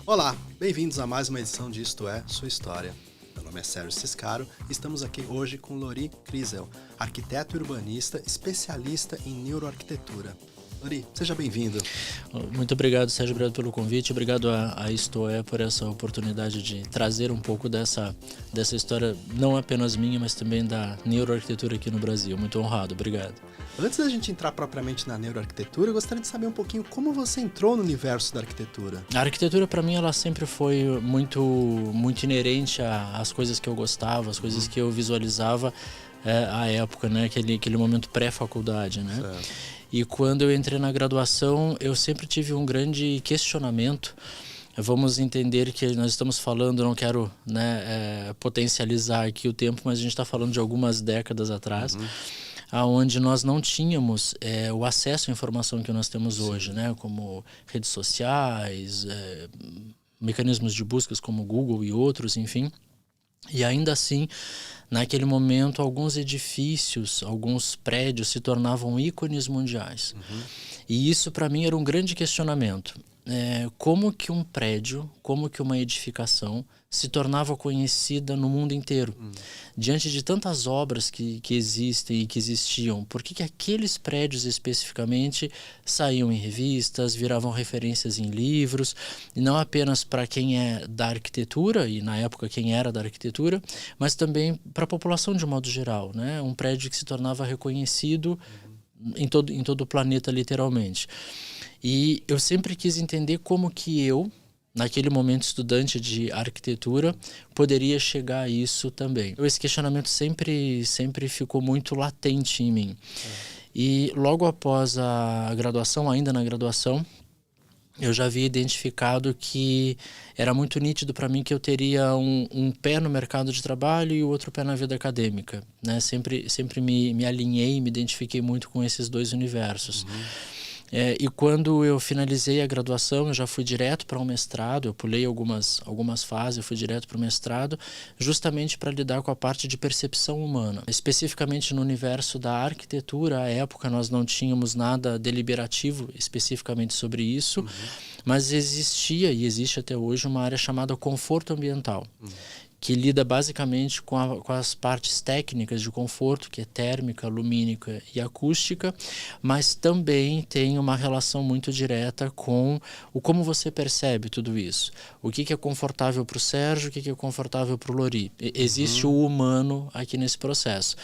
Olá, bem-vindos a mais uma edição de Isto É, Sua História. Meu nome é Sérgio Ciscaro e estamos aqui hoje com Lori Kriesel, arquiteto e urbanista especialista em neuroarquitetura. Lori, seja bem-vindo. Muito obrigado, Sérgio, obrigado pelo convite, obrigado a Isto É por essa oportunidade de trazer um pouco dessa história, não apenas minha, mas também da neuroarquitetura aqui no Brasil. Muito honrado, obrigado. Antes da gente entrar propriamente na neuroarquitetura, eu gostaria de saber um pouquinho como você entrou no universo da arquitetura. A arquitetura, para mim, ela sempre foi muito inerente às coisas que eu gostava, às coisas que eu visualizava à época, né? Aquele momento pré-faculdade, né? Certo. E quando eu entrei na graduação, eu sempre tive um grande questionamento. Vamos entender que nós estamos falando, não quero potencializar aqui o tempo, mas a gente está falando de algumas décadas atrás, onde nós não tínhamos o acesso à informação que nós temos hoje, né? Como redes sociais, mecanismos de buscas como Google e outros, enfim. E ainda assim, naquele momento, alguns edifícios, alguns prédios se tornavam ícones mundiais. E isso, para mim, era um grande questionamento. Como que um prédio, como que uma edificação se tornava conhecida no mundo inteiro? Diante de tantas obras que existem e que existiam, por que aqueles prédios especificamente saíam em revistas, viravam referências em livros, e não apenas para quem é da arquitetura, e na época quem era da arquitetura, mas também para a população de modo geral, né? Um prédio que se tornava reconhecido em todo o planeta, literalmente. E eu sempre quis entender como que eu, naquele momento estudante de arquitetura, poderia chegar a isso também. Esse questionamento sempre ficou muito latente em mim. E logo após a graduação, ainda na graduação, eu já havia identificado que era muito nítido para mim que eu teria um pé no mercado de trabalho e o outro pé na vida acadêmica, né? Sempre me alinhei, me identifiquei muito com esses dois universos. E quando eu finalizei a graduação, eu já fui direto para um mestrado, eu pulei algumas fases, eu fui direto para o mestrado, justamente para lidar com a parte de percepção humana. Especificamente no universo da arquitetura, à época nós não tínhamos nada deliberativo especificamente sobre isso, mas existia e existe até hoje uma área chamada conforto ambiental. Que lida basicamente com as partes técnicas de conforto, que é térmica, lumínica e acústica, mas também tem uma relação muito direta com como você percebe tudo isso. O que é confortável para o Sérgio, o que é confortável para o Lori. Existe o humano aqui nesse processo.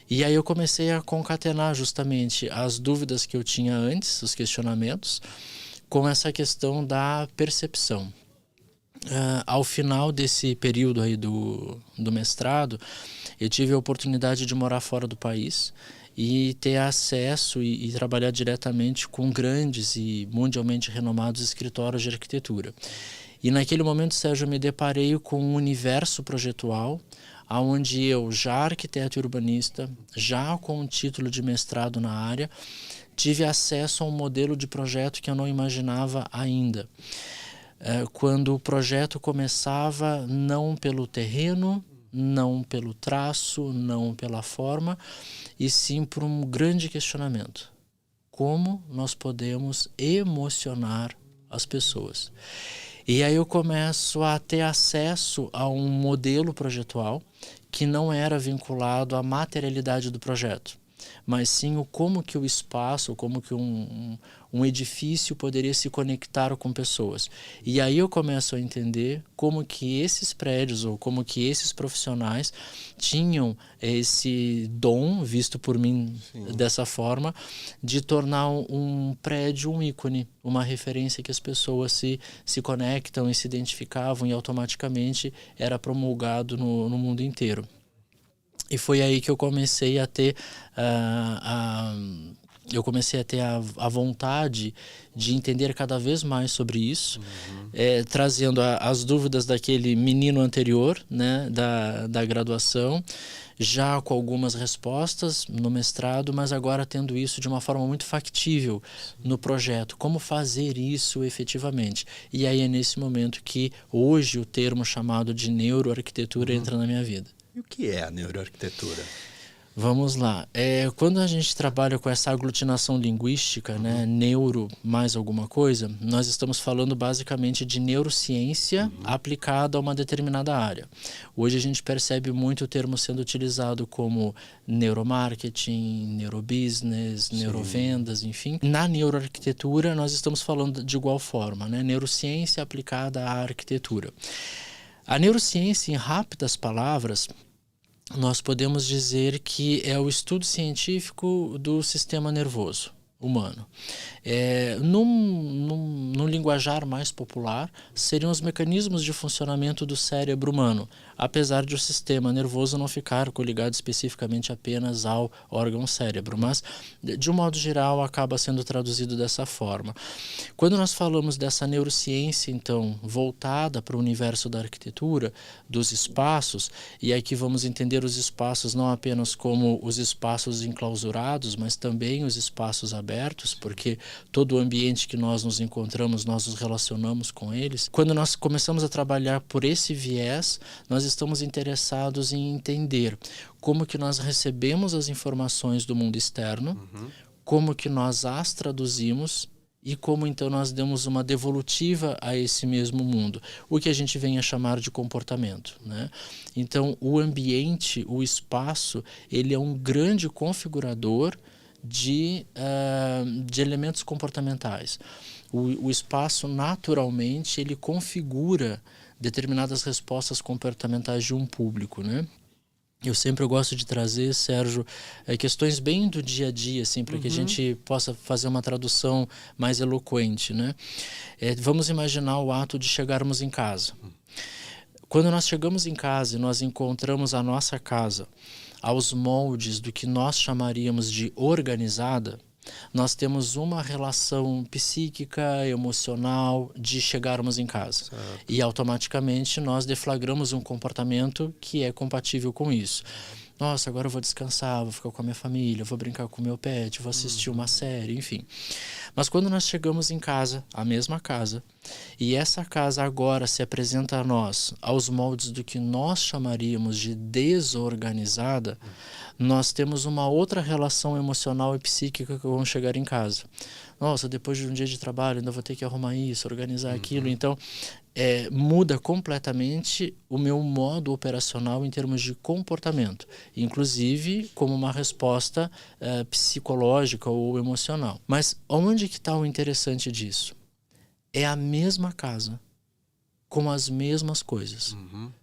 E aí eu comecei a concatenar justamente as dúvidas que eu tinha antes, os questionamentos, com essa questão da percepção. Ao final desse período aí do mestrado, eu tive a oportunidade de morar fora do país e ter acesso e trabalhar diretamente com grandes e mundialmente renomados escritórios de arquitetura. E naquele momento, Sérgio, eu me deparei com um universo projetual onde eu, já arquiteto e urbanista, já com um título de mestrado na área, tive acesso a um modelo de projeto que eu não imaginava ainda. Quando o projeto começava não pelo terreno, não pelo traço, não pela forma, e sim por um grande questionamento. Como nós podemos emocionar as pessoas? E aí eu começo a ter acesso a um modelo projetual que não era vinculado à materialidade do projeto, mas sim o como que o espaço, como que um edifício poderia se conectar com pessoas. E aí eu começo a entender como que esses prédios ou como que esses profissionais tinham esse dom, visto por mim dessa forma, de tornar um prédio um ícone, uma referência que as pessoas se conectam e se identificavam e automaticamente era promulgado no mundo inteiro. E foi aí que eu comecei a ter a vontade de entender cada vez mais sobre isso, trazendo as dúvidas daquele menino anterior, né, da graduação, já com algumas respostas no mestrado, mas agora tendo isso de uma forma muito factível no projeto. Como fazer isso efetivamente? E aí é nesse momento que hoje o termo chamado de neuroarquitetura entra na minha vida. E o que é a neuroarquitetura? Vamos lá. Quando a gente trabalha com essa aglutinação linguística, né, neuro mais alguma coisa, nós estamos falando basicamente de neurociência aplicada a uma determinada área. Hoje a gente percebe muito o termo sendo utilizado como neuromarketing, neurobusiness, neurovendas, enfim. Na neuroarquitetura nós estamos falando de igual forma, né, neurociência aplicada à arquitetura. A neurociência, em rápidas palavras, nós podemos dizer que é o estudo científico do sistema nervoso humano. Num linguajar mais popular, seriam os mecanismos de funcionamento do cérebro humano, apesar de o sistema nervoso não ficar coligado especificamente apenas ao órgão cérebro, mas, de um modo geral, acaba sendo traduzido dessa forma. Quando nós falamos dessa neurociência, então, voltada para o universo da arquitetura, dos espaços, e aqui vamos entender os espaços não apenas como os espaços enclausurados, mas também os espaços abertos, porque todo o ambiente que nós nos encontramos, nós nos relacionamos com eles. Quando nós começamos a trabalhar por esse viés, nós estamos interessados em entender como que nós recebemos as informações do mundo externo, como que nós as traduzimos e como então nós damos uma devolutiva a esse mesmo mundo, o que a gente vem a chamar de comportamento, né? Então o ambiente, o espaço, ele é um grande configurador de elementos comportamentais. O espaço, naturalmente, ele configura determinadas respostas comportamentais de um público, né? Eu sempre gosto de trazer, Sérgio, questões bem do dia a dia, assim, para que a gente possa fazer uma tradução mais eloquente, né? Vamos imaginar o ato de chegarmos em casa. Quando nós chegamos em casa e nós encontramos a nossa casa aos moldes do que nós chamaríamos de organizada, nós temos uma relação psíquica, emocional de chegarmos em casa. Certo. E automaticamente nós deflagramos um comportamento que é compatível com isso. Nossa, agora eu vou descansar, vou ficar com a minha família, vou brincar com o meu pet, vou assistir uma série, enfim. Mas quando nós chegamos em casa, a mesma casa, e essa casa agora se apresenta a nós aos moldes do que nós chamaríamos de desorganizada, nós temos uma outra relação emocional e psíquica que vamos chegar em casa. Nossa, depois de um dia de trabalho ainda vou ter que arrumar isso, organizar aquilo. Então, muda completamente o meu modo operacional em termos de comportamento, inclusive como uma resposta psicológica ou emocional. Mas onde que está o interessante disso? É a mesma casa, com as mesmas coisas,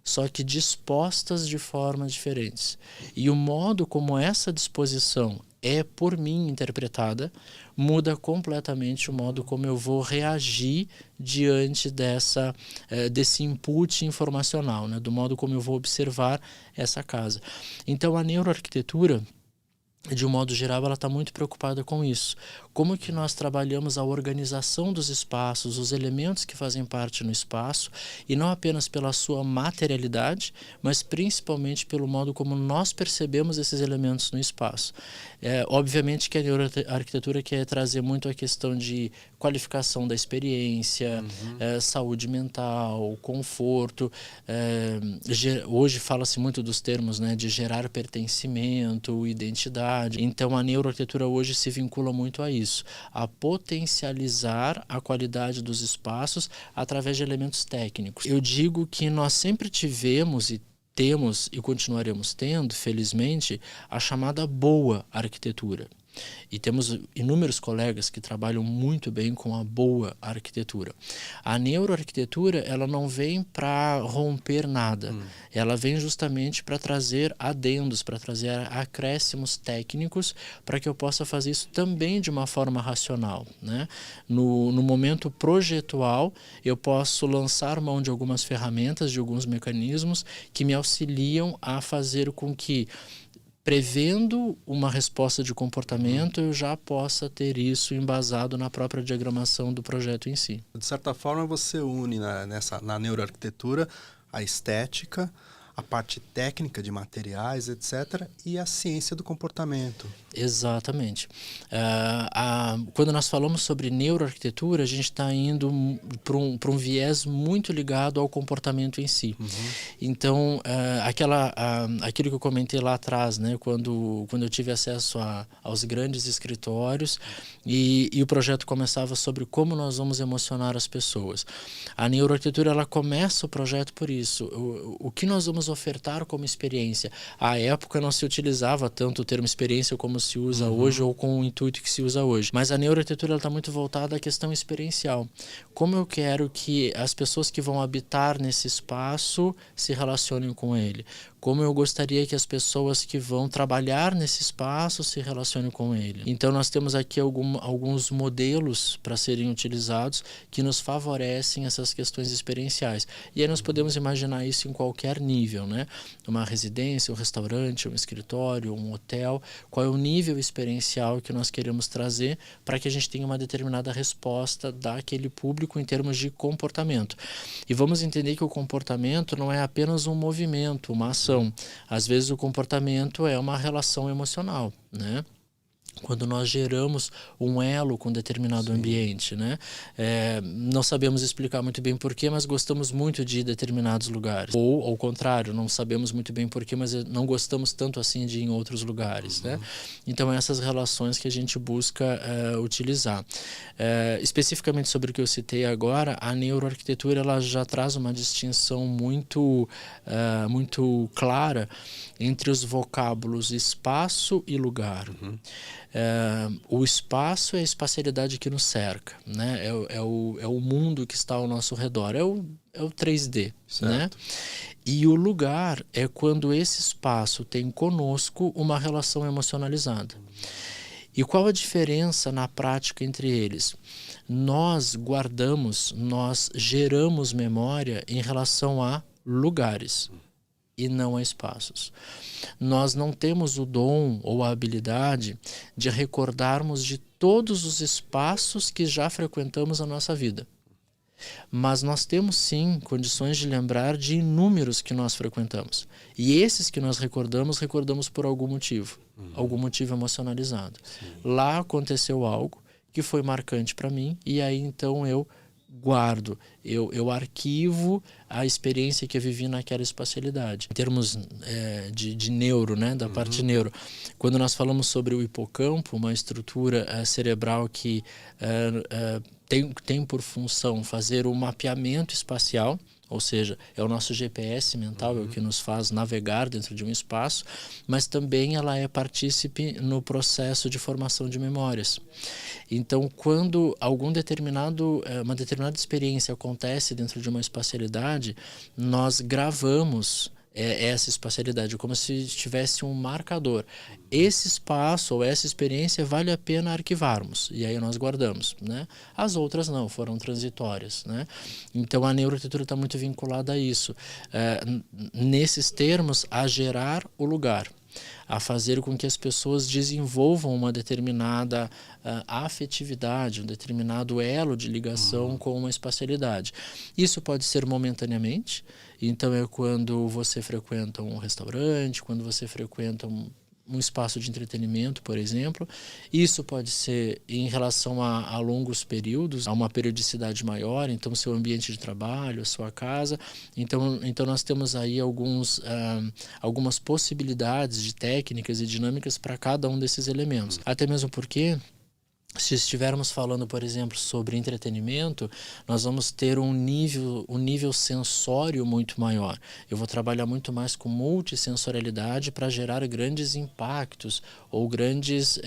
só que dispostas de formas diferentes. E o modo como essa disposição é por mim interpretada muda completamente o modo como eu vou reagir diante desse input informacional, né? Do modo como eu vou observar essa casa. Então a neuroarquitetura, de um modo geral, ela está muito preocupada com isso. Como que nós trabalhamos a organização dos espaços, os elementos que fazem parte no espaço, e não apenas pela sua materialidade, mas principalmente pelo modo como nós percebemos esses elementos no espaço. Obviamente que a neuroarquitetura quer trazer muito a questão de qualificação da experiência, saúde mental, conforto. Hoje fala-se muito dos termos, né, de gerar pertencimento, identidade. Então a neuroarquitetura hoje se vincula muito a isso, a potencializar a qualidade dos espaços através de elementos técnicos. Eu digo que nós sempre tivemos e temos e continuaremos tendo, felizmente, a chamada boa arquitetura. E temos inúmeros colegas que trabalham muito bem com a boa arquitetura. A neuroarquitetura, ela não vem para romper nada. Ela vem justamente para trazer adendos, para trazer acréscimos técnicos, para que eu possa fazer isso também de uma forma racional, né? No momento projetual, eu posso lançar mão de algumas ferramentas, de alguns mecanismos que me auxiliam a fazer com que, prevendo uma resposta de comportamento, eu já possa ter isso embasado na própria diagramação do projeto em si. De certa forma, você une na neuroarquitetura a estética, a parte técnica de materiais, etc., e a ciência do comportamento. Exatamente. Quando nós falamos sobre neuroarquitetura, a gente está indo para um viés muito ligado ao comportamento em si. Então, aquilo que eu comentei lá atrás, né, quando eu tive acesso aos grandes escritórios e o projeto começava sobre como nós vamos emocionar as pessoas. A neuroarquitetura, ela começa o projeto por isso. O que nós vamos ofertar como experiência? À época não se utilizava tanto o termo experiência como se usa hoje ou com o intuito que se usa hoje. Mas a neuroarquitetura está muito voltada à questão experiencial. Como eu quero que as pessoas que vão habitar nesse espaço se relacionem com ele? Como eu gostaria que as pessoas que vão trabalhar nesse espaço se relacionem com ele? Então nós temos aqui alguns modelos para serem utilizados que nos favorecem essas questões experienciais. E aí nós podemos imaginar isso em qualquer nível, né? Uma residência, um restaurante, um escritório, um hotel. Qual é o nível experiencial que nós queremos trazer para que a gente tenha uma determinada resposta daquele público em termos de comportamento? E vamos entender que o comportamento não é apenas um movimento, uma ação. Às vezes o comportamento é uma relação emocional, né? Quando nós geramos um elo com determinado ambiente, né? Não sabemos explicar muito bem porquê, mas gostamos muito de determinados lugares. Ou, ao contrário, não sabemos muito bem porquê, mas não gostamos tanto assim de ir em outros lugares, né? Então, essas relações que a gente busca utilizar. Especificamente sobre o que eu citei agora, a neuroarquitetura ela já traz uma distinção muito clara entre os vocábulos espaço e lugar. O espaço é a espacialidade que nos cerca, né? É o mundo que está ao nosso redor, é o 3D, né? E o lugar é quando esse espaço tem conosco uma relação emocionalizada. E qual a diferença na prática entre eles? Nós geramos memória em relação a lugares e não a espaços. Nós não temos o dom ou a habilidade de recordarmos de todos os espaços que já frequentamos na nossa vida. Mas nós temos sim condições de lembrar de inúmeros que nós frequentamos. E esses que nós recordamos por algum motivo. Algum motivo emocionalizado. Lá aconteceu algo que foi marcante para mim e aí então eu guardo, eu arquivo a experiência que eu vivi naquela espacialidade. Em termos de neuro, né, da parte neuro, quando nós falamos sobre o hipocampo, uma estrutura cerebral que tem por função fazer o mapeamento espacial, ou seja, é o nosso GPS mental, é o que nos faz navegar dentro de um espaço, mas também ela é partícipe no processo de formação de memórias. Então, quando uma determinada experiência acontece dentro de uma espacialidade, nós gravamos essa espacialidade, como se tivesse um marcador. Esse espaço ou essa experiência vale a pena arquivarmos, e aí nós guardamos, né? As outras não, foram transitórias, né? Então a neuroarquitetura está muito vinculada a isso, nesses termos, a gerar o lugar, a fazer com que as pessoas desenvolvam uma determinada afetividade, um determinado elo de ligação com uma espacialidade. Isso pode ser momentaneamente, então é quando você frequenta um restaurante, quando você frequenta um espaço de entretenimento, por exemplo. Isso pode ser em relação a longos períodos, a uma periodicidade maior, então seu ambiente de trabalho, a sua casa. Então nós temos aí algumas possibilidades de técnicas e dinâmicas para cada um desses elementos. Até mesmo porque, se estivermos falando, por exemplo, sobre entretenimento, nós vamos ter um nível sensório muito maior. Eu vou trabalhar muito mais com multissensorialidade para gerar grandes impactos ou grandes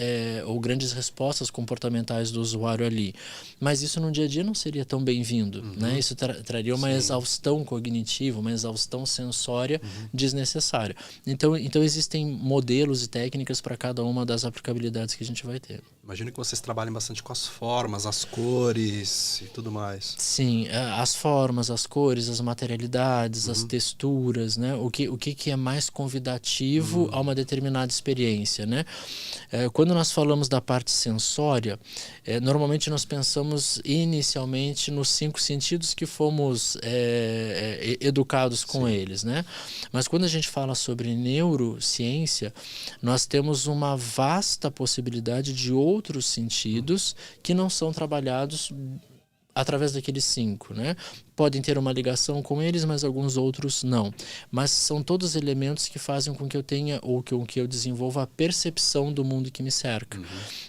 respostas comportamentais do usuário ali. Mas isso no dia a dia não seria tão bem-vindo, né? Isso traria uma exaustão cognitiva, uma exaustão sensória desnecessária. Então existem modelos e técnicas para cada uma das aplicabilidades que a gente vai ter. Imagino que vocês trabalhem bastante com as formas, as cores e tudo mais. Sim, as formas, as cores, as materialidades, as texturas, né? O que é mais convidativo a uma determinada experiência, né? Quando nós falamos da parte sensória, normalmente nós pensamos inicialmente nos 5 sentidos que fomos educados com eles, né? Mas quando a gente fala sobre neurociência, nós temos uma vasta possibilidade de outros sentidos que não são trabalhados através daqueles 5, né? Podem ter uma ligação com eles, mas alguns outros não. Mas são todos elementos que fazem com que eu tenha, ou que eu desenvolva a percepção do mundo que me cerca.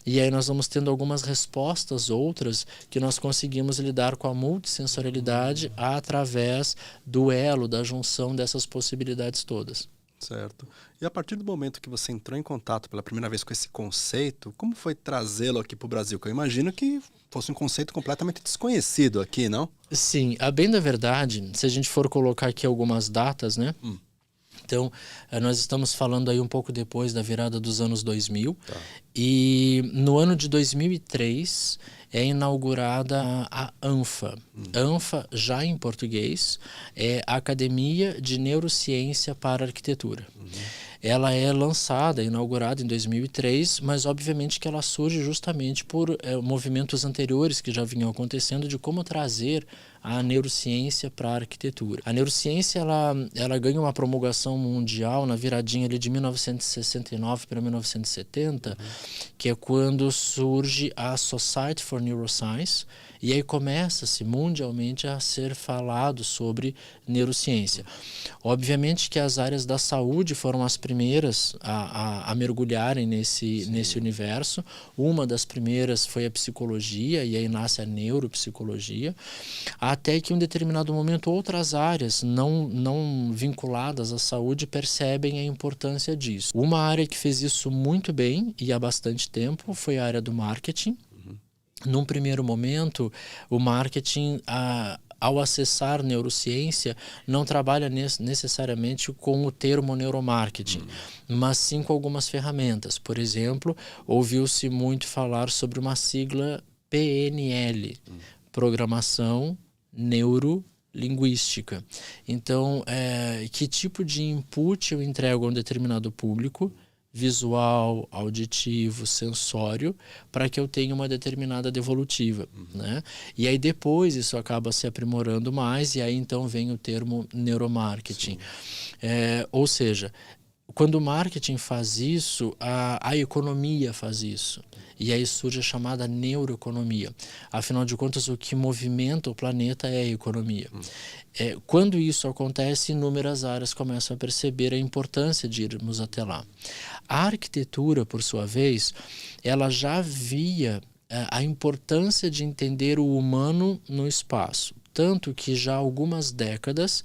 E aí nós vamos tendo algumas respostas outras que nós conseguimos lidar com a multissensorialidade através do elo, da junção dessas possibilidades todas. Certo. E a partir do momento que você entrou em contato pela primeira vez com esse conceito, como foi trazê-lo aqui para o Brasil? Que eu imagino que fosse um conceito completamente desconhecido aqui, não? Sim, a bem da verdade, se a gente for colocar aqui algumas datas, né? Então, nós estamos falando aí um pouco depois da virada dos anos 2000. Tá. E no ano de 2003 é inaugurada a ANFA. ANFA, já em português, é a Academia de Neurociência para Arquitetura. Ela é lançada, inaugurada em 2003, mas obviamente que ela surge justamente por movimentos anteriores que já vinham acontecendo de como trazer a neurociência para a arquitetura. A neurociência ela ganha uma promulgação mundial na viradinha ali de 1969 para 1970, que é quando surge a Society for Neuroscience, e aí começa-se mundialmente a ser falado sobre neurociência. Obviamente que as áreas da saúde foram as primeiras a mergulharem nesse universo. Uma das primeiras foi a psicologia, e aí nasce a neuropsicologia, até que em um determinado momento outras áreas não vinculadas à saúde percebem a importância disso. Uma área que fez isso muito bem e há bastante tempo foi a área do marketing. Num primeiro momento, o marketing, ao acessar neurociência, não trabalha necessariamente com o termo neuromarketing, mas sim com algumas ferramentas. Por exemplo, ouviu-se muito falar sobre uma sigla PNL, Programação Neurolinguística. Então, que tipo de input eu entrego a um determinado público, visual, auditivo, sensório, para que eu tenha uma determinada devolutiva, né? E aí depois isso acaba se aprimorando mais, e aí então vem o termo neuromarketing. Ou seja, quando o marketing faz isso, a economia faz isso. E aí surge a chamada neuroeconomia. Afinal de contas, o que movimenta o planeta é a economia. Quando isso acontece, inúmeras áreas começam a perceber a importância de irmos até lá. A arquitetura, por sua vez, ela já via a importância de entender o humano no espaço. Tanto que já há algumas décadas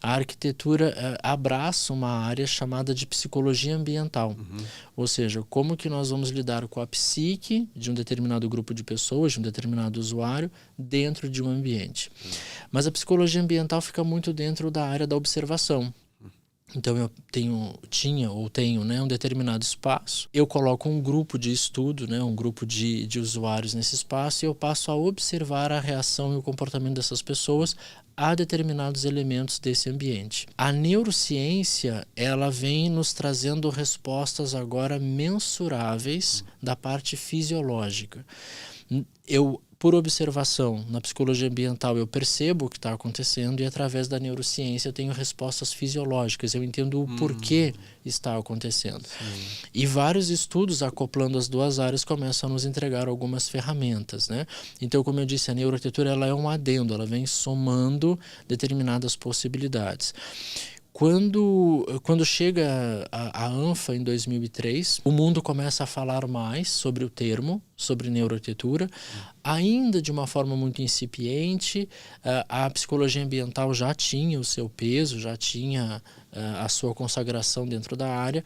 a arquitetura abraça uma área chamada de psicologia ambiental. Ou seja, como que nós vamos lidar com a psique de um determinado grupo de pessoas, de um determinado usuário, dentro de um ambiente. Mas a psicologia ambiental fica muito dentro da área da observação. Então eu tenho, né, um determinado espaço, eu coloco um grupo de estudo, né, um grupo de usuários nesse espaço, e eu passo a observar a reação e o comportamento dessas pessoas a determinados elementos desse ambiente. A neurociência, ela vem nos trazendo respostas agora mensuráveis da parte fisiológica. Por observação, na psicologia ambiental, eu percebo o que está acontecendo, e através da neurociência eu tenho respostas fisiológicas, eu entendo o porquê está acontecendo. E vários estudos acoplando as duas áreas começam a nos entregar algumas ferramentas, né? Então, como eu disse, a neuroarquitetura ela é um adendo, ela vem somando determinadas possibilidades. Quando chega a ANFA em 2003, o mundo começa a falar mais sobre o termo, sobre neuroarquitetura, ainda de uma forma muito incipiente. A psicologia ambiental já tinha o seu peso, já tinha a sua consagração dentro da área,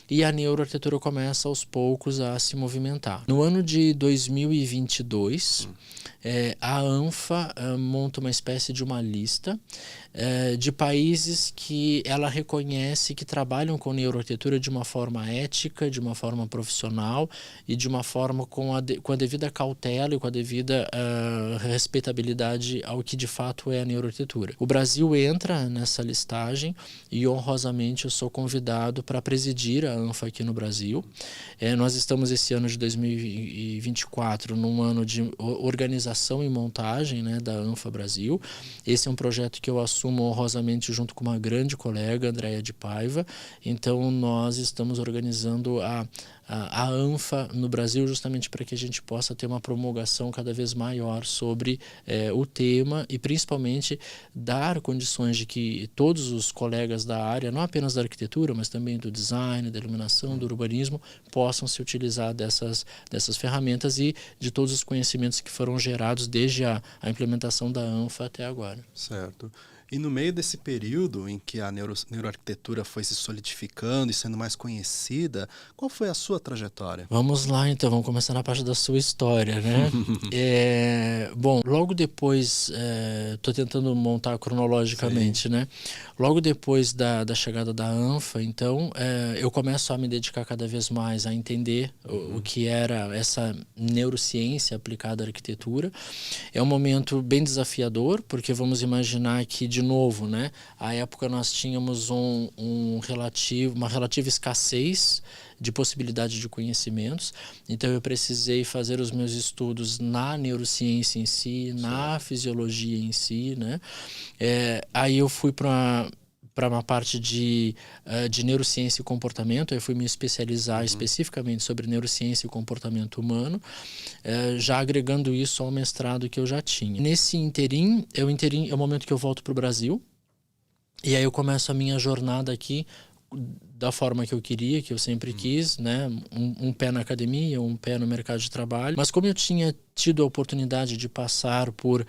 e a neuroarquitetura começa aos poucos a se movimentar. No ano de 2022, a ANFA monta uma espécie de uma lista de países que ela reconhece que trabalham com neuroarquitetura de uma forma ética, de uma forma profissional e de uma forma com a devida cautela e com a devida respeitabilidade ao que de fato é a neuroarquitetura. O Brasil entra nessa listagem e honrosamente eu sou convidado para presidir a ANFA aqui no Brasil. Nós estamos esse ano de 2024 num ano de organização e montagem, né, da ANFA Brasil. Esse é um projeto que eu assumo honrosamente junto com uma grande colega, Andréia de Paiva. Então nós estamos organizando a ANFA no Brasil justamente para que a gente possa ter uma promulgação cada vez maior sobre o tema e principalmente dar condições de que todos os colegas da área, não apenas da arquitetura, mas também do design, da iluminação, do urbanismo, possam se utilizar dessas ferramentas e de todos os conhecimentos que foram gerados desde a implementação da ANFA até agora. Certo. E no meio desse período em que a neuroarquitetura foi se solidificando e sendo mais conhecida, qual foi a sua trajetória? Vamos lá então, vamos começar na parte da sua história, né? Bom, logo depois, estou tentando montar cronologicamente, né? Logo depois da chegada da ANFA, então, eu começo a me dedicar cada vez mais a entender o que era essa neurociência aplicada à arquitetura. É um momento bem desafiador, porque vamos imaginar que, de novo, né, à época nós tínhamos uma relativa escassez de possibilidade de conhecimentos, então eu precisei fazer os meus estudos na neurociência em si, na fisiologia em si, né? Aí eu fui para uma parte de neurociência e comportamento, eu fui me especializar especificamente sobre neurociência e comportamento humano, já agregando isso ao mestrado que eu já tinha. Nesse interim é o momento que eu volto para o Brasil, e aí eu começo a minha jornada aqui da forma que eu queria, que eu sempre quis, né? Um pé na academia, um pé no mercado de trabalho. Mas como eu tinha tido a oportunidade de passar por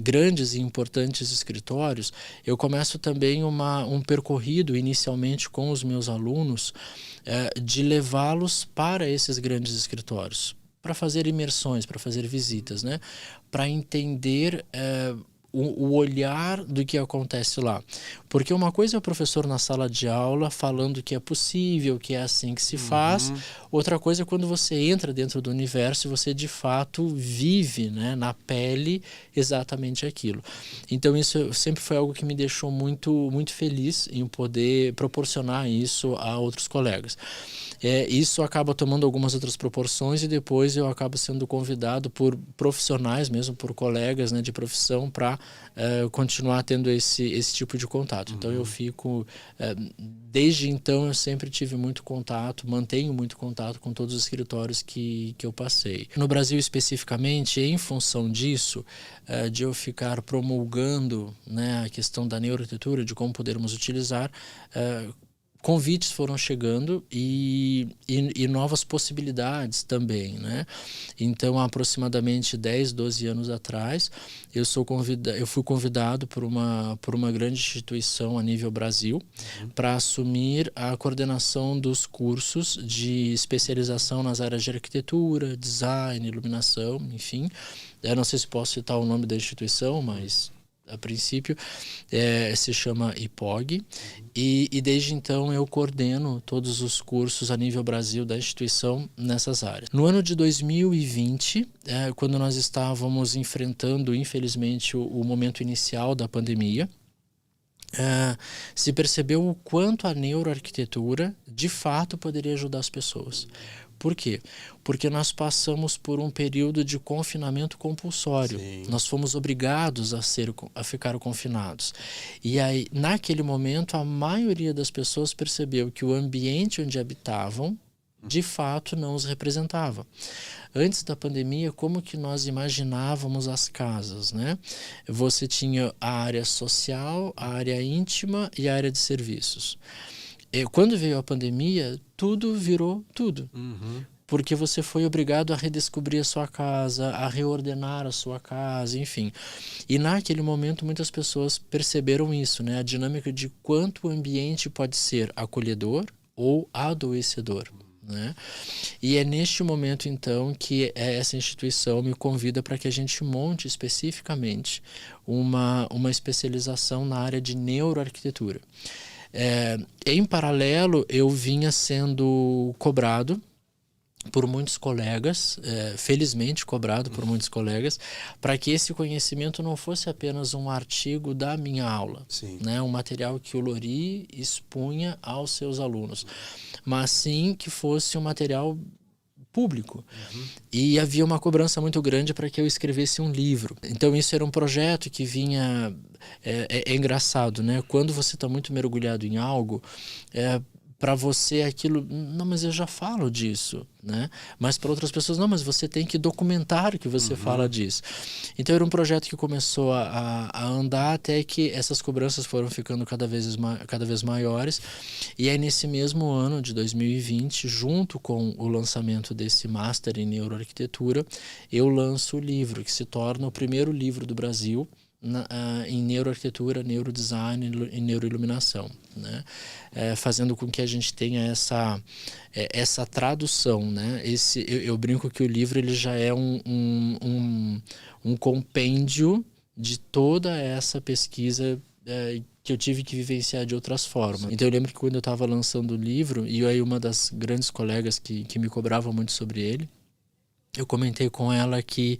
grandes e importantes escritórios, eu começo também um percorrido inicialmente com os meus alunos de levá-los para esses grandes escritórios, para fazer imersões, para fazer visitas, né? Para entender o olhar do que acontece lá. Porque uma coisa é o professor na sala de aula falando que é possível, que é assim que se faz. Outra coisa é quando você entra dentro do universo e você de fato vive, né, na pele exatamente aquilo. Então isso sempre foi algo que me deixou muito, muito feliz em poder proporcionar isso a outros colegas. Isso acaba tomando algumas outras proporções e depois eu acabo sendo convidado por profissionais mesmo, por colegas, né, de profissão para continuar tendo esse tipo de contato. Então eu fico, desde então eu sempre tive muito contato, mantenho muito contato com todos os escritórios que eu passei. No Brasil especificamente, em função disso, de eu ficar promulgando, né, a questão da neuroarquitetura, de como podermos utilizar, convites foram chegando e novas possibilidades também, né? Então, há aproximadamente 10, 12 anos atrás, eu fui convidado por uma grande instituição a nível Brasil para assumir a coordenação dos cursos de especialização nas áreas de arquitetura, design, iluminação, enfim. Eu não sei se posso citar o nome da instituição, mas a princípio se chama IPOG e desde então eu coordeno todos os cursos a nível Brasil da instituição nessas áreas. No ano de 2020, quando nós estávamos enfrentando infelizmente o momento inicial da pandemia, se percebeu o quanto a neuroarquitetura de fato poderia ajudar as pessoas. Por quê? Porque nós passamos por um período de confinamento compulsório. Sim. Nós fomos obrigados a ficar confinados. E aí, naquele momento, a maioria das pessoas percebeu que o ambiente onde habitavam, de fato, não os representava. Antes da pandemia, como que nós imaginávamos as casas, né? Você tinha a área social, a área íntima e a área de serviços. Quando veio a pandemia, tudo virou tudo. Porque você foi obrigado a redescobrir a sua casa, a reordenar a sua casa, enfim. E naquele momento muitas pessoas perceberam isso, né? A dinâmica de quanto o ambiente pode ser acolhedor, ou adoecedor, né? E é neste momento, então, que essa instituição me convida para que a gente monte especificamente uma especialização na área de neuroarquitetura. Em paralelo, eu vinha sendo cobrado por muitos colegas, felizmente cobrado por muitos colegas, para que esse conhecimento não fosse apenas um artigo da minha aula, né, um material que o Lori expunha aos seus alunos, mas sim que fosse um material público. E havia uma cobrança muito grande para que eu escrevesse um livro. Então isso era um projeto que vinha... É engraçado, né? Quando você está muito mergulhado em algo, para você aquilo, não, mas eu já falo disso, né? Mas para outras pessoas, não, mas você tem que documentar que você fala disso. Então era um projeto que começou a andar até que essas cobranças foram ficando cada vez maiores. E aí nesse mesmo ano de 2020, junto com o lançamento desse Master em Neuroarquitetura, eu lanço o livro, que se torna o primeiro livro do Brasil em neuroarquitetura, neurodesign e neuroiluminação, né? Fazendo com que a gente tenha essa tradução, né? Eu brinco que o livro ele já é um compêndio de toda essa pesquisa que eu tive que vivenciar de outras formas. Então eu lembro que quando eu estava lançando o livro, e aí uma das grandes colegas que me cobrava muito sobre ele, eu comentei com ela que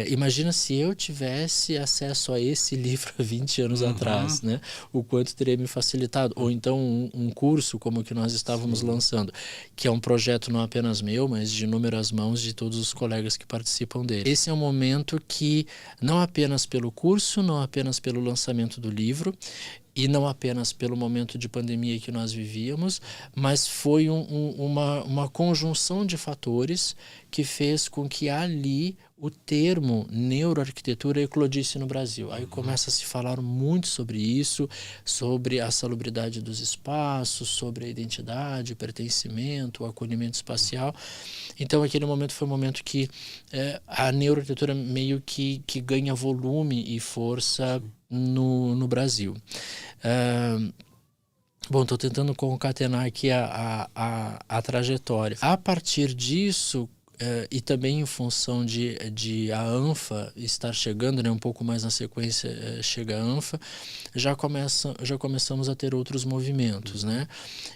imagina se eu tivesse acesso a esse livro há 20 anos atrás, né? O quanto teria me facilitado. Ou então um curso como o que nós estávamos lançando, que é um projeto não apenas meu, mas de inúmeras mãos de todos os colegas que participam dele. Esse é um momento que, não apenas pelo curso, não apenas pelo lançamento do livro, e não apenas pelo momento de pandemia que nós vivíamos, mas foi uma conjunção de fatores que fez com que ali o termo neuroarquitetura eclodisse no Brasil. Aí começa a se falar muito sobre isso, sobre a salubridade dos espaços, sobre a identidade, o pertencimento, o acolhimento espacial. Então aquele momento foi um momento que a neuroarquitetura meio que ganha volume e força no Brasil. Bom, estou tentando concatenar aqui a trajetória. A partir disso, e também em função de a ANFA estar chegando, né, um pouco mais na sequência chega a ANFA, já começamos a ter outros movimentos, né?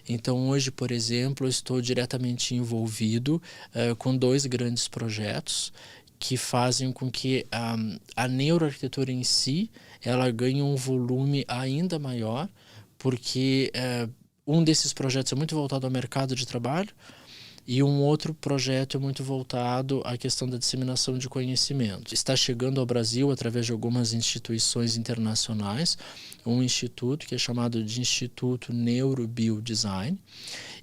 Então hoje, por exemplo, eu estou diretamente envolvido com 2 grandes projetos que fazem com que a neuroarquitetura em si ela ganhe um volume ainda maior, porque um desses projetos é muito voltado ao mercado de trabalho e um outro projeto é muito voltado à questão da disseminação de conhecimento. Está chegando ao Brasil através de algumas instituições internacionais, um instituto que é chamado de Instituto Neurobiodesign,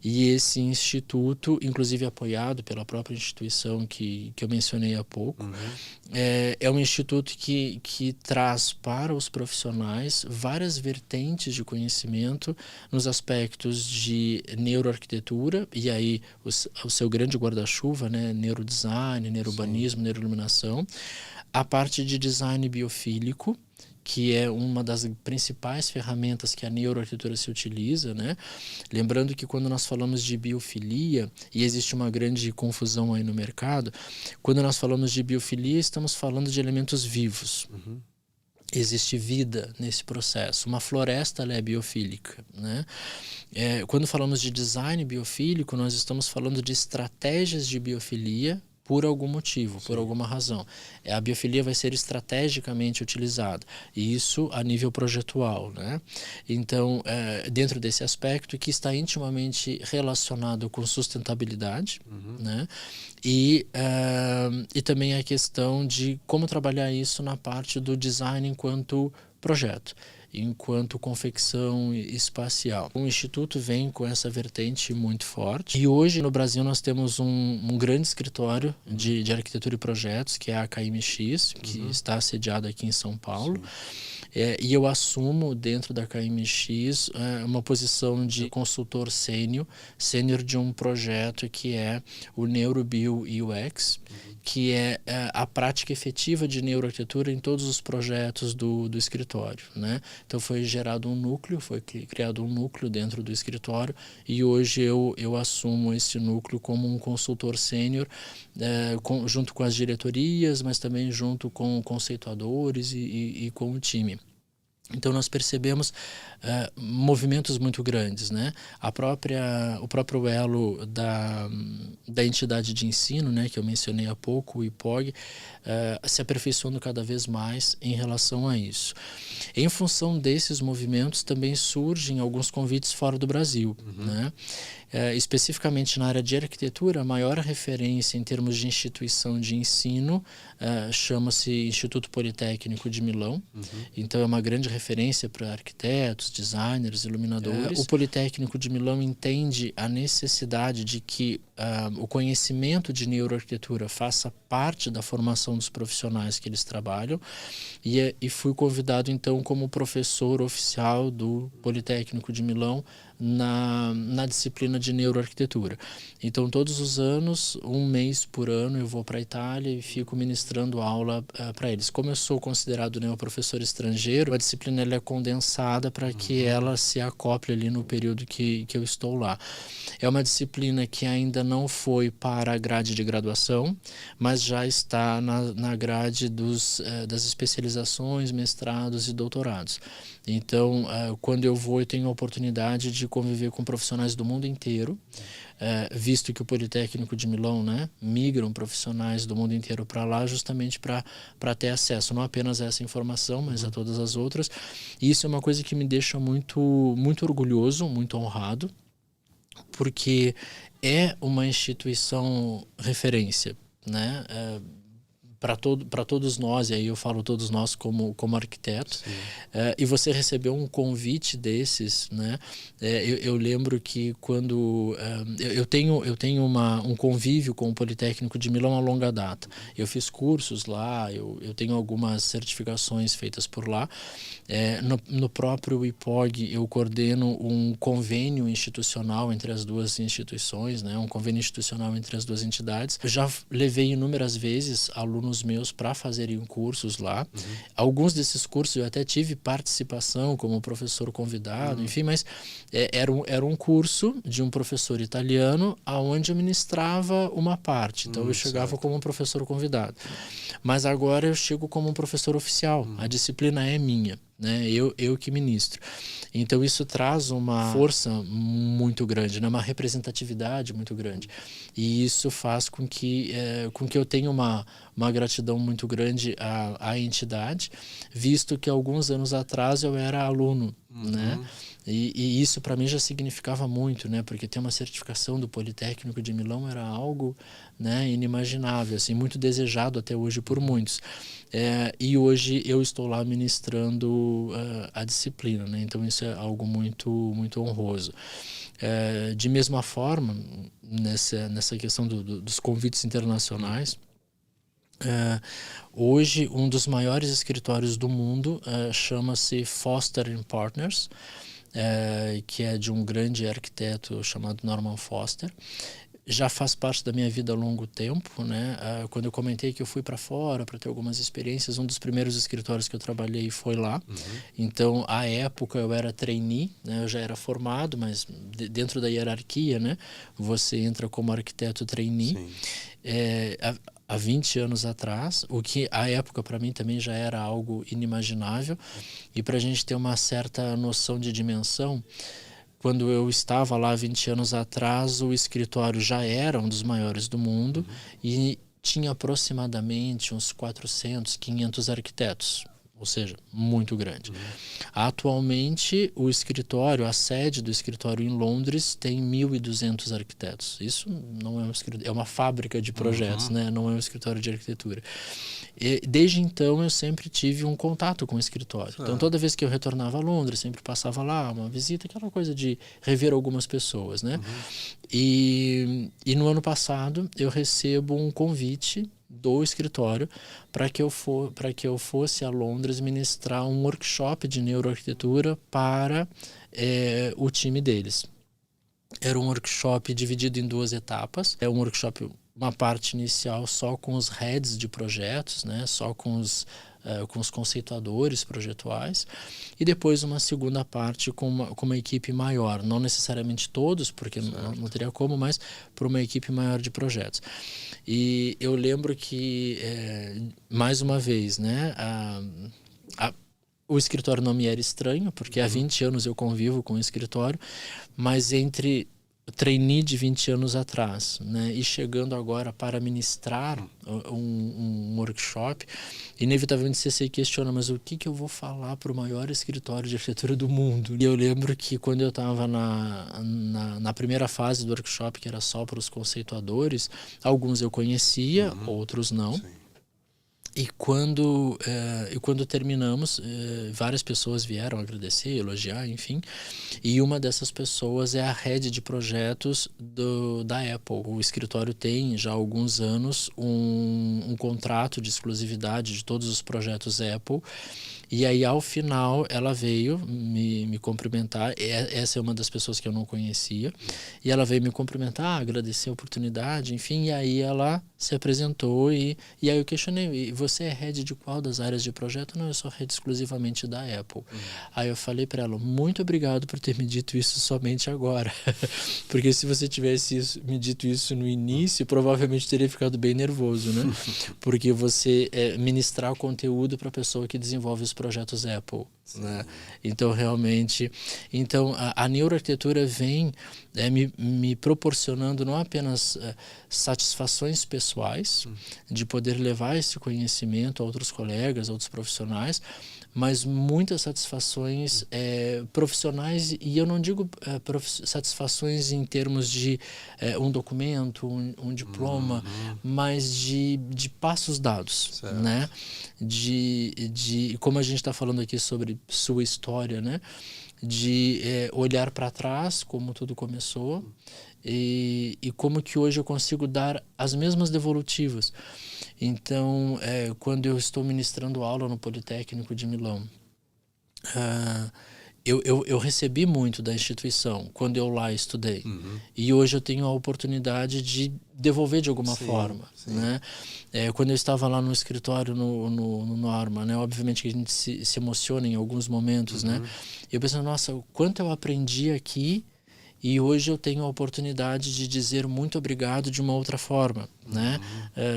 e esse instituto, inclusive apoiado pela própria instituição que eu mencionei há pouco, é um instituto que traz para os profissionais várias vertentes de conhecimento nos aspectos de neuroarquitetura, e aí o seu grande guarda-chuva, né, neurodesign, neurourbanismo, neuroiluminação, a parte de design biofílico, que é uma das principais ferramentas que a neuroarquitetura se utiliza, né? Lembrando que quando nós falamos de biofilia, e existe uma grande confusão aí no mercado, quando nós falamos de biofilia, estamos falando de elementos vivos. Existe vida nesse processo. Uma floresta ela é biofílica, né? Quando falamos de design biofílico, nós estamos falando de estratégias de biofilia por algum motivo, por alguma razão. A biofilia vai ser estrategicamente utilizada, e isso a nível projetual, né? Então, dentro desse aspecto que está intimamente relacionado com sustentabilidade, né? E também a questão de como trabalhar isso na parte do design enquanto projeto, enquanto confecção espacial. O Instituto vem com essa vertente muito forte, e hoje no Brasil nós temos um grande escritório de arquitetura e projetos, que é a KMX, que está sediado aqui em São Paulo. E eu assumo dentro da KMX uma posição de consultor sênior de um projeto que é o NeuroBio UX, que é a prática efetiva de neuroarquitetura em todos os projetos do escritório, né? Então foi gerado um núcleo, foi criado um núcleo dentro do escritório e hoje eu assumo esse núcleo como um consultor sênior, junto com as diretorias, mas também junto com conceituadores e com o time. Então nós percebemos movimentos muito grandes, né? O próprio elo da entidade de ensino, né, que eu mencionei há pouco, o IPOG, se aperfeiçoando cada vez mais em relação a isso. Em função desses movimentos também surgem alguns convites fora do Brasil, né? Especificamente na área de arquitetura, a maior referência em termos de instituição de ensino chama-se Instituto Politécnico de Milão. Então é uma grande referência para arquitetos, designers, iluminadores. O Politécnico de Milão entende a necessidade de que o conhecimento de neuroarquitetura faça parte da formação dos profissionais que eles trabalham e fui convidado então como professor oficial do Politécnico de Milão na disciplina de neuroarquitetura. Então todos os anos, um mês por ano, eu vou para a Itália e fico ministrando aula para eles. Como eu sou considerado um professor estrangeiro, a disciplina ela é condensada para que ela se acople ali no período que eu estou lá. É uma disciplina que ainda não foi para a grade de graduação, mas já está na grade das especializações, mestrados e doutorados. Então, quando eu vou, eu tenho a oportunidade de conviver com profissionais do mundo inteiro, visto que o Politécnico de Milão, né, migram profissionais do mundo inteiro para lá justamente para ter acesso não apenas a essa informação, mas a todas as outras. E isso é uma coisa que me deixa muito, muito orgulhoso, muito honrado, porque é uma instituição referência, né? Para todos nós, e aí eu falo todos nós como arquitetos, e você recebeu um convite desses, né? Eu lembro que quando eu tenho um convívio com o Politécnico de Milão a longa data. Eu fiz cursos lá, eu tenho algumas certificações feitas por lá. No próprio IPOG eu coordeno um convênio institucional entre as duas instituições, né? Um convênio institucional entre as duas entidades. Eu já levei inúmeras vezes alunos meus para fazerem cursos lá. Alguns desses cursos eu até tive participação como professor convidado, enfim, mas era um curso de um professor italiano aonde eu ministrava uma parte. Então eu chegava como um professor convidado. Mas agora eu chego como um professor oficial. A disciplina é minha, né? Eu que ministro. Então isso traz uma força muito grande, né? Uma representatividade muito grande. E isso faz com que eu tenha uma gratidão muito grande à entidade, visto que alguns anos atrás eu era aluno, né? E isso para mim já significava muito, né? Porque ter uma certificação do Politécnico de Milão era algo, né, inimaginável, assim, muito desejado até hoje por muitos. E hoje eu estou lá ministrando a disciplina, né? Então isso é algo muito, muito honroso. De mesma forma, nessa questão dos convites internacionais, hoje um dos maiores escritórios do mundo chama-se Foster & Partners, que é de um grande arquiteto chamado Norman Foster. Já faz parte da minha vida há longo tempo, né? Quando eu comentei que eu fui para fora para ter algumas experiências, um dos primeiros escritórios que eu trabalhei foi lá. Então, à época eu era trainee, né? Eu já era formado, mas dentro da hierarquia, né? Você entra como arquiteto trainee. Há 20 anos atrás, o que à época para mim também já era algo inimaginável. E para a gente ter uma certa noção de dimensão, quando eu estava lá 20 anos atrás, o escritório já era um dos maiores do mundo e tinha aproximadamente uns 400, 500 arquitetos. Ou seja, muito grande. Atualmente, o escritório, a sede do escritório em Londres tem 1.200 arquitetos. Isso não é um escritório, é uma fábrica de projetos, né? Não é um escritório de arquitetura. E desde então, eu sempre tive um contato com o escritório. Então, toda vez que eu retornava a Londres, sempre passava lá, uma visita, aquela coisa de rever algumas pessoas, né? E no ano passado, eu recebo um convite do escritório para que eu fosse a Londres ministrar um workshop de neuroarquitetura para o time deles. Era um workshop dividido em 2 etapas. É um workshop, uma parte inicial só com os heads de projetos, né? Só com os conceituadores projetuais, e depois uma segunda parte com uma equipe maior, não necessariamente todos, porque não teria como, mas para uma equipe maior de projetos. E eu lembro que, mais uma vez, né, o escritório não me era estranho, porque há 20 anos eu convivo com o escritório, mas entre trainee de 20 anos atrás, né, e chegando agora para ministrar um workshop, inevitavelmente você se questiona, mas o que eu vou falar para o maior escritório de arquitetura do mundo? E eu lembro que quando eu estava na primeira fase do workshop, que era só para os conceituadores, alguns eu conhecia, outros não. Sim. E quando terminamos, várias pessoas vieram agradecer, elogiar, enfim. E uma dessas pessoas é a head de projetos da Apple. O escritório tem já há alguns anos um contrato de exclusividade de todos os projetos Apple. E aí, ao final, ela veio me cumprimentar. Essa é uma das pessoas que eu não conhecia. E ela veio me cumprimentar, agradecer a oportunidade, enfim. E aí ela se apresentou e aí eu questionei, você é head de qual das áreas de projeto? Não, eu sou head exclusivamente da Apple. Aí eu falei para ela, muito obrigado por ter me dito isso somente agora. Porque se você tivesse me dito isso no início, provavelmente teria ficado bem nervoso, né? Porque você ministrar o conteúdo para a pessoa que desenvolve os projetos Apple, né? Então realmente, a neuroarquitetura vem me proporcionando não apenas satisfações pessoais de poder levar esse conhecimento a outros colegas, a outros profissionais, mas muitas satisfações profissionais, e eu não digo satisfações em termos de um documento, um diploma, mas de passos dados, né? De como a gente está falando aqui sobre sua história, né? De olhar para trás, como tudo começou, e como que hoje eu consigo dar as mesmas devolutivas. Então, quando eu estou ministrando aula no Politécnico de Milão, eu recebi muito da instituição quando eu lá estudei. E hoje eu tenho a oportunidade de devolver de alguma forma. Né? Quando eu estava lá no escritório no Norma, né? Obviamente que a gente se emociona em alguns momentos, né? Eu pensei, nossa, o quanto eu aprendi aqui, e hoje eu tenho a oportunidade de dizer muito obrigado de uma outra forma, né?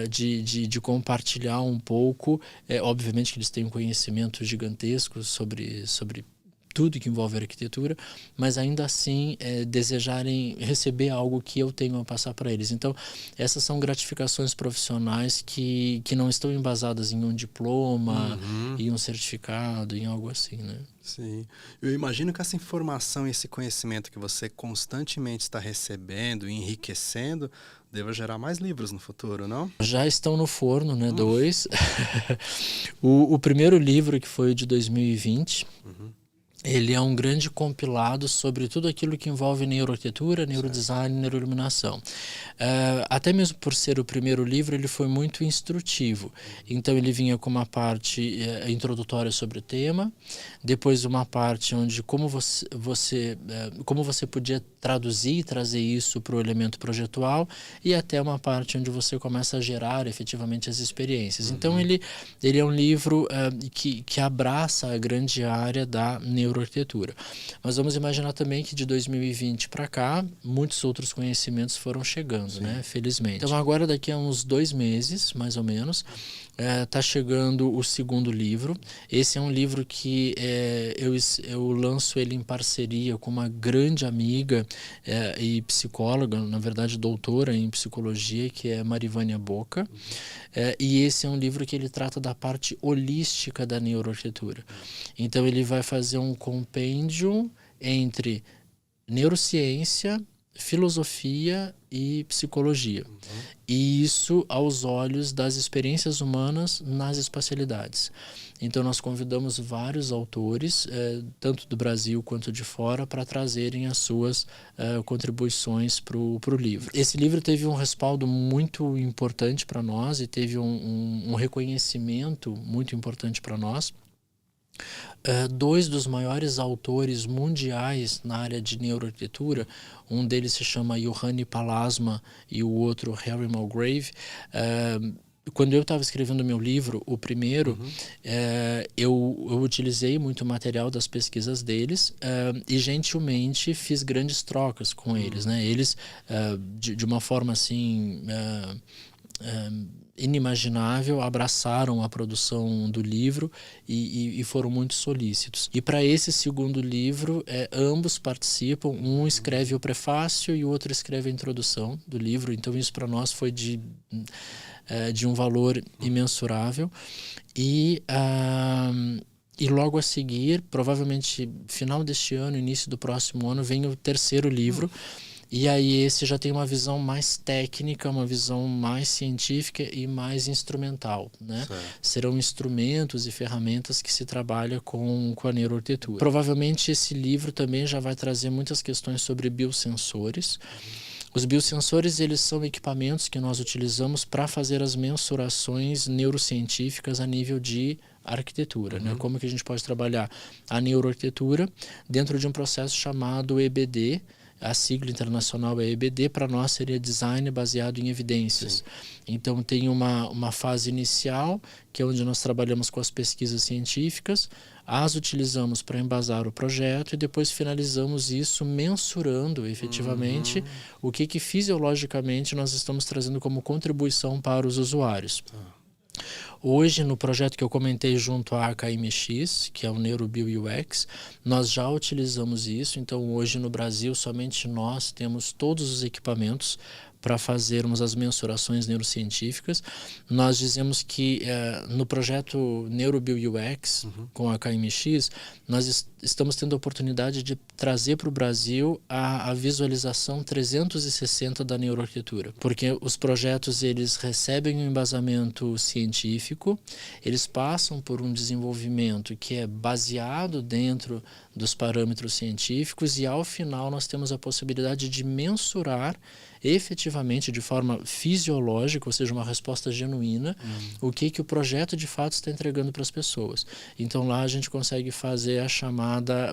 De compartilhar um pouco. Obviamente que eles têm um conhecimento gigantesco sobre tudo que envolve arquitetura, mas ainda assim desejarem receber algo que eu tenho a passar para eles. Então, essas são gratificações profissionais que não estão embasadas em um diploma, em um certificado, em algo assim, né? Sim. Eu imagino que essa informação e esse conhecimento que você constantemente está recebendo e enriquecendo deva gerar mais livros no futuro, não? Já estão no forno, né? 2. O primeiro livro, que foi de 2020, ele é um grande compilado sobre tudo aquilo que envolve neuroarquitetura, neurodesign e neuroiluminação. Até mesmo por ser o primeiro livro, ele foi muito instrutivo. Então ele vinha com uma parte introdutória sobre o tema, depois uma parte onde como você podia traduzir e trazer isso para o elemento projetual, e até uma parte onde você começa a gerar efetivamente as experiências. Então ele é um livro que abraça a grande área da neuroarquitetura. Mas vamos imaginar também que de 2020 para cá, muitos outros conhecimentos foram chegando, né? Felizmente. Então agora, daqui a uns 2 meses, mais ou menos, está chegando o segundo livro. Esse é um livro que eu lanço ele em parceria com uma grande amiga e psicóloga, na verdade doutora em psicologia, que é Marivânia Boca. E esse é um livro que ele trata da parte holística da neuroarquitetura. Então ele vai fazer um compêndio entre neurociência, filosofia e psicologia. E isso aos olhos das experiências humanas nas espacialidades. Então nós convidamos vários autores, tanto do Brasil quanto de fora, para trazerem as suas contribuições para o livro. Esse livro teve um respaldo muito importante para nós e teve um reconhecimento muito importante para nós. Dois dos maiores autores mundiais na área de neuroarquitetura, um deles se chama Johanny Palasma e o outro Harry Mulgrave. Quando eu estava escrevendo meu livro, o primeiro, eu utilizei muito material das pesquisas deles e gentilmente fiz grandes trocas com eles, né? Eles, de uma forma assim inimaginável, abraçaram a produção do livro e foram muito solícitos. E para esse segundo livro, ambos participam, um escreve o prefácio e o outro escreve a introdução do livro, então isso para nós foi de um valor imensurável. E logo a seguir, provavelmente final deste ano, início do próximo ano, vem o terceiro livro. E aí esse já tem uma visão mais técnica, uma visão mais científica e mais instrumental, né? Serão instrumentos e ferramentas que se trabalha com a neuroarquitetura. Provavelmente esse livro também já vai trazer muitas questões sobre biosensores. Os biosensores, eles são equipamentos que nós utilizamos para fazer as mensurações neurocientíficas a nível de arquitetura, né? Como que a gente pode trabalhar a neuroarquitetura dentro de um processo chamado EBD. A sigla internacional é EBD, para nós seria Design Baseado em Evidências. Então tem uma fase inicial, que é onde nós trabalhamos com as pesquisas científicas, as utilizamos para embasar o projeto e depois finalizamos isso mensurando efetivamente o que fisiologicamente nós estamos trazendo como contribuição para os usuários. Hoje, no projeto que eu comentei junto à AKMX, que é o NeuroBio UX, nós já utilizamos isso. Então, hoje no Brasil, somente nós temos todos os equipamentos para fazermos as mensurações neurocientíficas. Nós dizemos que no projeto NeuroBio UX, com a KMX, nós estamos tendo a oportunidade de trazer para o Brasil a visualização 360 da neuroarquitetura, porque os projetos eles recebem um embasamento científico, eles passam por um desenvolvimento que é baseado dentro dos parâmetros científicos e ao final nós temos a possibilidade de mensurar efetivamente de forma fisiológica, ou seja, uma resposta genuína, o que o projeto de fato está entregando para as pessoas. Então lá a gente consegue fazer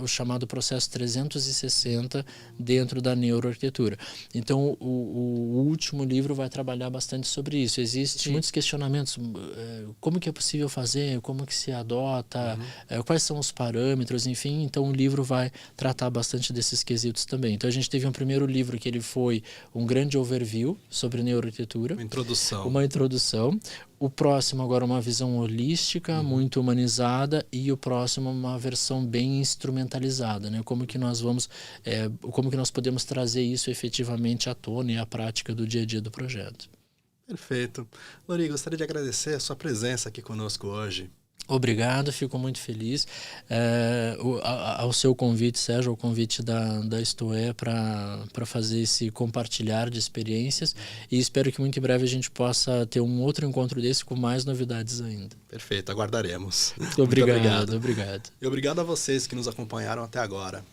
o chamado processo 360 dentro da neuroarquitetura. Então o último livro vai trabalhar bastante sobre isso. Existem muitos questionamentos, como que é possível fazer, como que se adota, quais são os parâmetros, enfim, então o livro vai tratar bastante desses quesitos também. Então a gente teve um primeiro livro que ele foi um grande overview sobre neuroarquitetura. Uma introdução. O próximo agora uma visão holística, muito humanizada, e o próximo uma versão bem instrumentalizada, né? Como que nós podemos trazer isso efetivamente à tona e à prática do dia a dia do projeto. Perfeito. Lori, gostaria de agradecer a sua presença aqui conosco hoje. Obrigado, fico muito feliz ao seu convite, Sérgio, ao convite da Isto É para fazer esse compartilhar de experiências e espero que muito em breve a gente possa ter um outro encontro desse com mais novidades ainda. Perfeito, aguardaremos. Obrigado. E obrigado a vocês que nos acompanharam até agora.